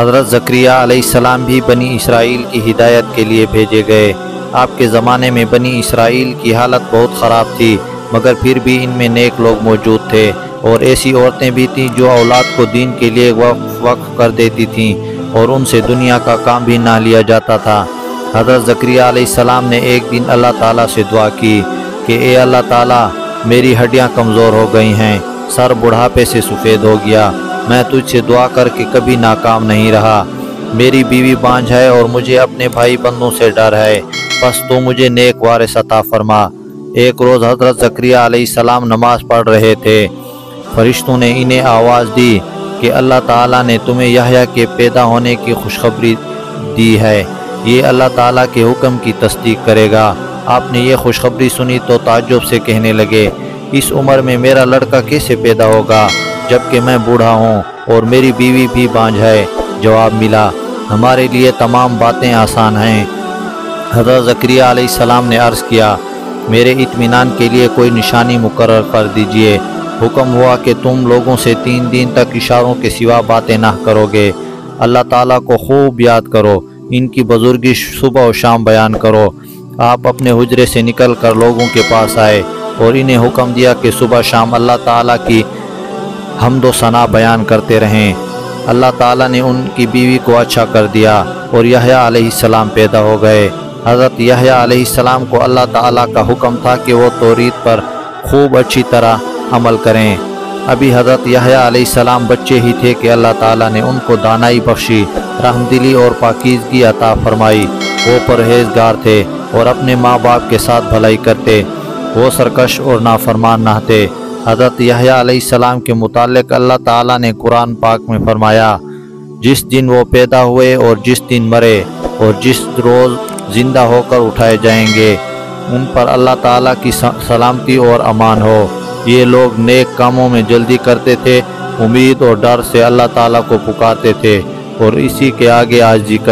حضرت زکریا علیہ السلام بھی بنی اسرائیل کی ہدایت کے لیے بھیجے گئے۔ آپ کے زمانے میں بنی اسرائیل کی حالت بہت خراب تھی، مگر پھر بھی ان میں نیک لوگ موجود تھے، اور ایسی عورتیں بھی تھیں جو اولاد کو دین کے لیے وقف کر دیتی تھیں، اور ان سے دنیا کا کام بھی نہ لیا جاتا تھا۔ حضرت زکریا علیہ السلام نے ایک دن اللہ تعالیٰ سے دعا کی کہ اے اللہ تعالیٰ، میری ہڈیاں کمزور ہو گئی ہیں، سر بڑھاپے سے سفید ہو گیا، میں تجھ سے دعا کر کے کبھی ناکام نہیں رہا، میری بیوی بانجھ ہے اور مجھے اپنے بھائی بندوں سے ڈر ہے، بس تو مجھے نیک وارث عطا فرما۔ ایک روز حضرت زکریا علیہ السلام نماز پڑھ رہے تھے، فرشتوں نے انہیں آواز دی کہ اللہ تعالیٰ نے تمہیں یحییٰ کے پیدا ہونے کی خوشخبری دی ہے، یہ اللہ تعالیٰ کے حکم کی تصدیق کرے گا۔ آپ نے یہ خوشخبری سنی تو تعجب سے کہنے لگے، اس عمر میں میرا لڑکا کیسے پیدا ہوگا جبکہ میں بوڑھا ہوں اور میری بیوی بھی بانجھ ہے؟ جواب ملا، ہمارے لیے تمام باتیں آسان ہیں۔ حضرت زکریا علیہ السلام نے عرض کیا، میرے اطمینان کے لیے کوئی نشانی مقرر کر دیجئے۔ حکم ہوا کہ تم لوگوں سے 3 دن تک اشاروں کے سوا باتیں نہ کرو گے، اللہ تعالیٰ کو خوب یاد کرو، ان کی بزرگی صبح و شام بیان کرو۔ آپ اپنے حجرے سے نکل کر لوگوں کے پاس آئے اور انہیں حکم دیا کہ صبح شام اللہ تعالیٰ کی حمد و ثنا بیان کرتے رہیں۔ اللہ تعالیٰ نے ان کی بیوی کو اچھا کر دیا اور یحییٰ علیہ السلام پیدا ہو گئے۔ حضرت یحییٰ علیہ السلام کو اللہ تعالیٰ کا حکم تھا کہ وہ توریت پر خوب اچھی طرح عمل کریں۔ ابھی حضرت یحییٰ علیہ السلام بچے ہی تھے کہ اللہ تعالیٰ نے ان کو دانائی بخشی، رحمدلی اور پاکیزگی عطا فرمائی۔ وہ پرہیزگار تھے اور اپنے ماں باپ کے ساتھ بھلائی کرتے، وہ سرکش اور نافرمان نہ تھے۔ حضرت یحییٰ علیہ السلام کے متعلق اللہ تعالیٰ نے قرآن پاک میں فرمایا، جس دن وہ پیدا ہوئے اور جس دن مرے اور جس روز زندہ ہو کر اٹھائے جائیں گے، ان پر اللہ تعالیٰ کی سلامتی اور امان ہو۔ یہ لوگ نیک کاموں میں جلدی کرتے تھے، امید اور ڈر سے اللہ تعالیٰ کو پکارتے تھے اور اسی کے آگے عاجزی کرتے